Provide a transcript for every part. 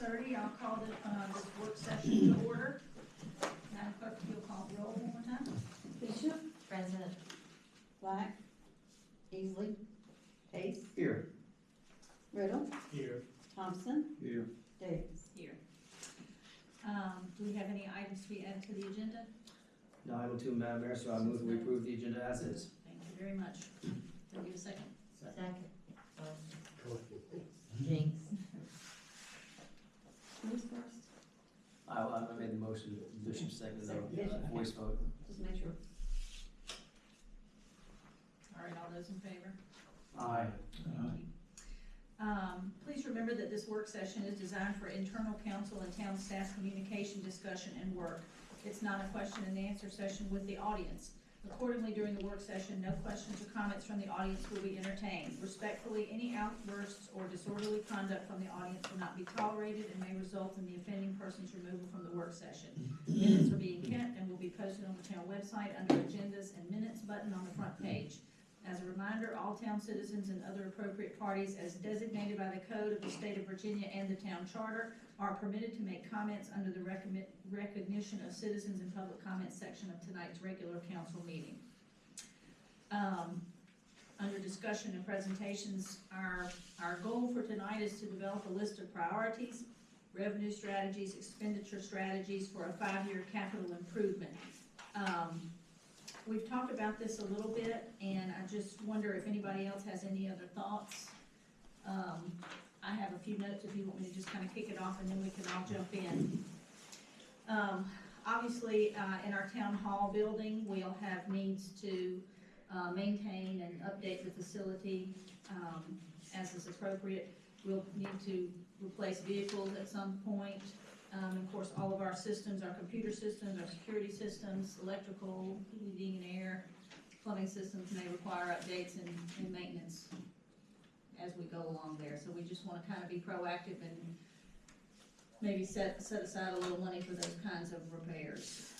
6:30, I'll call this work session to order. Madam Clerk, if you'll call the roll one more time. Bishop, President. Black, Easley, Case, Here. Riddle, Here. Thompson, Here. Davis. Here. Do we have any items to be added to the agenda? No, item 2, Madam Mayor, so I move we approve the agenda as is. Thank you very much. Can I get a second? Second. Jinx. Who's first? I made the motion, Bishop seconded, Second. voice vote. Just make sure. All right, all those in favor? Aye. Thank you. Please remember that this work session is designed for internal council and town staff communication, discussion, and work. It's not a question and answer session with the audience. Accordingly, during the work session, no questions or comments from the audience will be entertained. Respectfully, any outbursts or disorderly conduct from the audience will not be tolerated and may result in the offending person's removal from the work session. Minutes are being kept and will be posted on the town website under Agendas and Minutes button on the front page. As a reminder, all town citizens and other appropriate parties as designated by the Code of the State of Virginia and the town charter are permitted to make comments under the recognition of citizens and public comments section of tonight's regular council meeting. Under discussion and presentations, our goal for tonight is to develop a list of priorities, revenue strategies, expenditure strategies for a 5-year capital improvement. We've talked about this a little bit, and I just wonder if anybody else has any other thoughts. I have a few notes if you want me to just kind of kick it off, and then we can all jump in. Obviously, in our town hall building, we'll have needs to maintain and update the facility as is appropriate. We'll need to replace vehicles at some point. Of course, all of our systems, our computer systems, our security systems, electrical, heating and air, plumbing systems may require updates and maintenance as we go along there. So we just want to kind of be proactive and maybe set aside a little money for those kinds of repairs.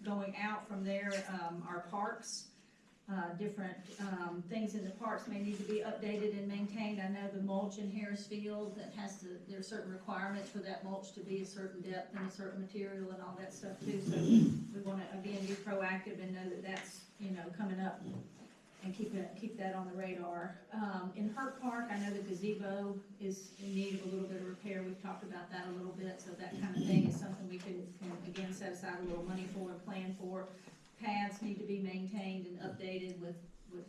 Going out from there, our parks, different things in the parks may need to be updated and maintained. I know the mulch in Harris Field, there are certain requirements for that mulch to be a certain depth and a certain material and all that stuff too. So we want to, again, be proactive and know that that's, coming up and keep that on the radar. In Hurt Park, I know the gazebo is in need of a little bit of repair. We've talked about that a little bit, so that kind of thing is something we can again set aside a little money for and plan for. Paths need to be maintained and updated with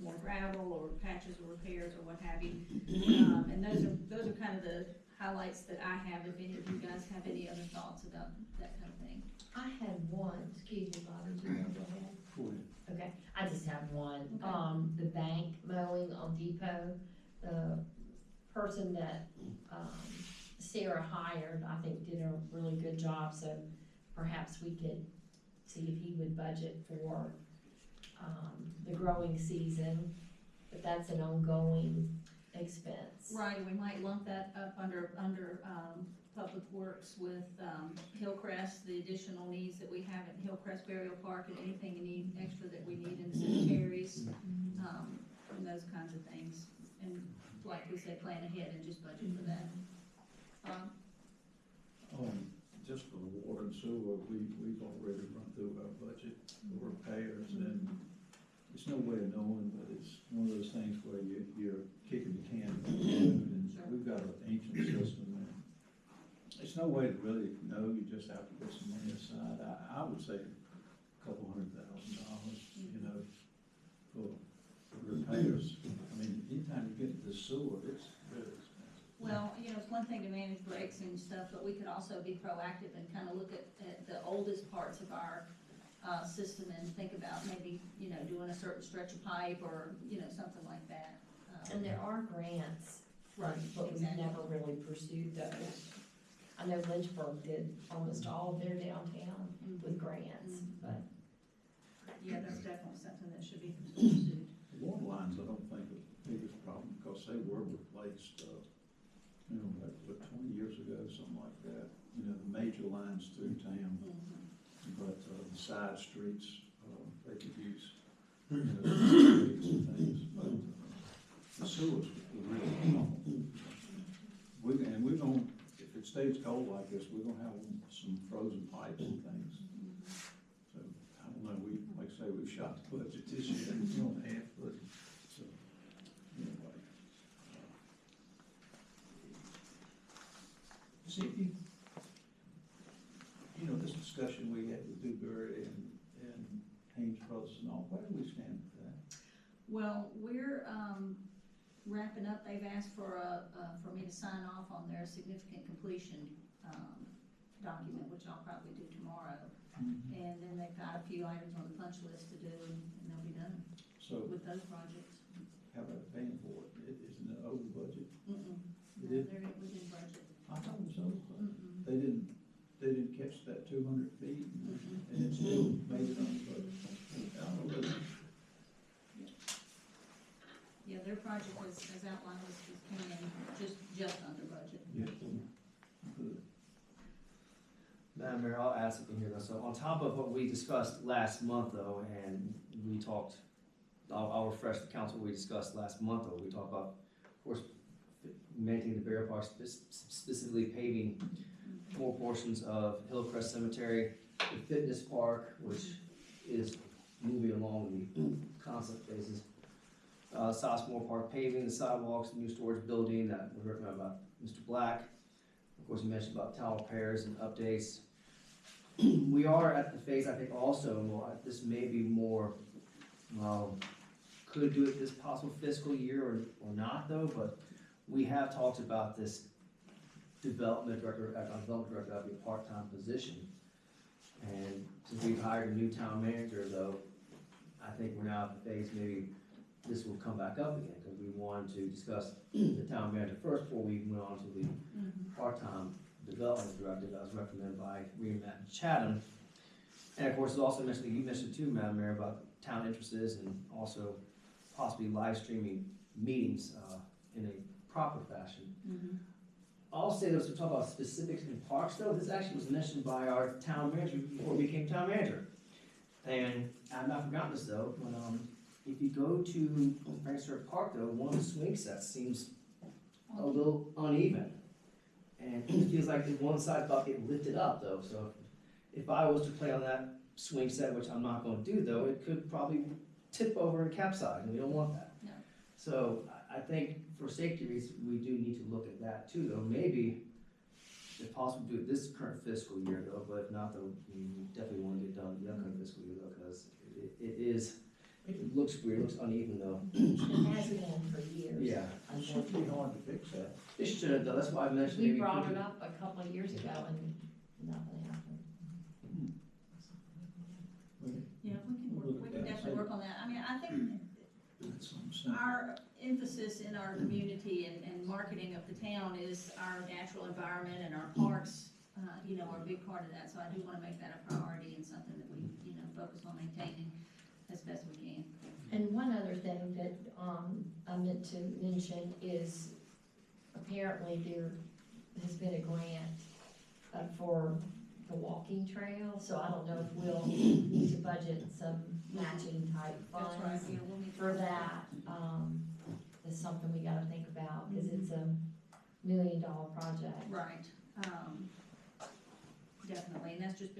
more gravel or patches or repairs or what have you. And those are kind of the highlights that I have. If any of you guys have any other thoughts about that kind of thing. I had one, excuse me, Bobby, do you want to go ahead? Okay, I just have one. Okay. The bank mowing on Depot, the person that, Sarah hired, I think did a really good job, so perhaps we could see if he would budget for, the growing season, but that's an ongoing expense. Right, and we might lump that up under Public Works with Hillcrest, the additional needs that we have at Hillcrest Burial Park, and anything extra that we need in the cemeteries, and those kinds of things. And like we said, plan ahead and just budget for that. Just for the water and sewer, we've already run through our budget for repairs, and there's no way of knowing, but it's one of those things where you're kicking the can down the road, and Sure. we've got an ancient system, and there's no way to really know. You just have to put some money aside. I would say a couple $100,000, for repairs. I mean, anytime you get to the sewer, it's really expensive. Well, it's one thing to manage breaks and stuff, but we could also be proactive and kind of look at the oldest parts of our system and think about maybe, doing a certain stretch of pipe or, something like that. And there are grants, Right, but we've exactly. never really pursued those. I know Lynchburg did almost all of their downtown with grants, but. Yeah, that's definitely something that should be pursued. The water lines, I don't think are the biggest problem, because they were replaced, like 20 years ago, something like that. The major lines through town, but the side streets, they could use, streets and things. But the sewers were really normal. We've it stays cold like this, we're gonna have some frozen pipes and things. So, I don't know, like I say, we've shot the budget this year, it's on half budget, so, anyway. See, you know, this discussion we had with Dewberry and Haynes Brothers and all, where do we stand with that? Well, we're, wrapping up, they've asked for for me to sign off on their significant completion, document, which I'll probably do tomorrow. And then they've got a few items on the punch list to do, and they'll be done So, with those projects. how about paying for it? Isn't it over budget? Mm-mm. No, Did- they're within budget. I thought it was over budget. Mm-mm. They didn't catch that 200 feet, Mm-mm. and it still made it on budget. I don't know whether- Yeah, their project was, as outlined, was came in just under budget. Yeah. Good. Madam Mayor, I'll add something here though. So on top of what we discussed last month though, and we talked, I'll refresh the council what we discussed last month though. We talked about, of course, maintaining the burial park, specifically paving more portions of Hillcrest Cemetery, the fitness park, which is moving along the concept phases. Sophomore Park paving, the sidewalks, the new storage building that we heard about Mr. Black. Of course, you mentioned about tower repairs and updates. We are at the phase, I think also, well, this may be more, could do it this possible fiscal year or not though, but we have talked about this development director, that'll be a part-time position. And since we've hired a new town manager though, I think we're now at the phase maybe this will come back up again, because we wanted to discuss the town manager first before we went on to the part-time development director that was recommended by Matt Chatham. And of course, it's also mentioned, you mentioned too, Madam Mayor, about town interests and also possibly live streaming meetings in a proper fashion. I'll say this, to talk about specifics in parks though, this actually was mentioned by our town manager before we became town manager. And I've not forgotten this though, when, if you go to Frankfurt Park though, one of the swing sets seems a little uneven. And it feels like one side's about to get lifted up though, so if I was to play on that swing set, which I'm not gonna do though, it could probably tip over and capsize, and we don't want that. No. So I think for safety reasons, we do need to look at that too though, maybe if possible, do it this current fiscal year though, but if not though, we definitely wanna get done the upcoming fiscal year though, cause it looks weird, it looks uneven though. It has been for years. Yeah, It should be hard to fix that. it should though, that's why I mentioned We maybe. brought put it up a couple of years ago and nothing happened. Yeah, we can definitely work on that. I mean, I think That's something simple. our emphasis in our community and marketing of the town is our natural environment and our parks, are a big part of that. So I do wanna make that a priority and something that we, focus on maintaining as best we can. And one other thing that, I meant to mention is apparently there has been a grant for the walking trail, so I don't know if we'll need to budget some matching type That's right, funds yeah, we'll need to. for that. Is something we gotta think about, cause it's a $1 million project. Right, definitely, and that's just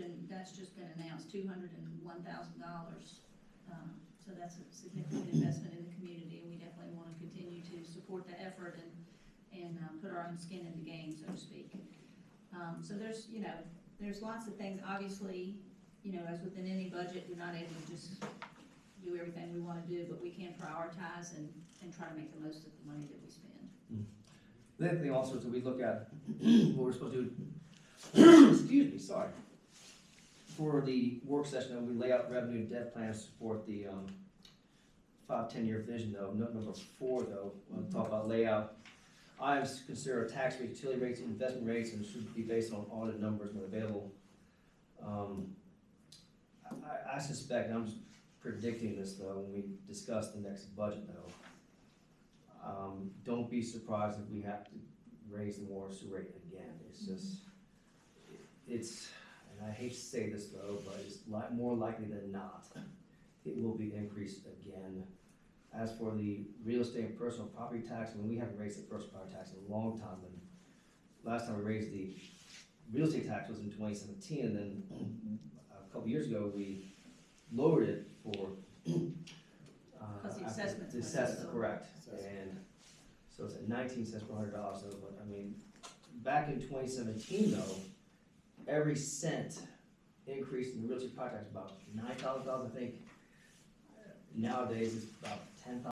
been announced, $201,000. So that's a significant investment in the community, and we definitely wanna continue to support the effort and put our own skin in the game, so to speak. So there's lots of things, obviously, as within any budget, we're not able to just do everything we wanna do, but we can prioritize and try to make the most of the money that we spend. The other thing also is that we look at what we're supposed to do, excuse me, sorry. For the work session, we lay out revenue and debt plans to support the 5-10-year vision though. Note number 4 though, we'll talk about layout. Items consider tax rates, utility rates, investment rates, and should be based on audit numbers when available. I suspect, and I'm just predicting this though, when we discuss the next budget though, don't be surprised if we have to raise the mortgage rate again. It's just, and I hate to say this though, but it's more likely than not, it will be increased again. As for the real estate and personal property tax, we haven't raised the personal property tax in a long time, last time we raised the real estate tax was in 2017, and then a couple years ago, we lowered it for. Because the assessments The went assessment, up. correct, and so it's at 19 cents per $100, so, but, I mean, back in 2017 though, every cent increase in the real estate property tax was about $9,000, I think. Nowadays, it's about $10,000.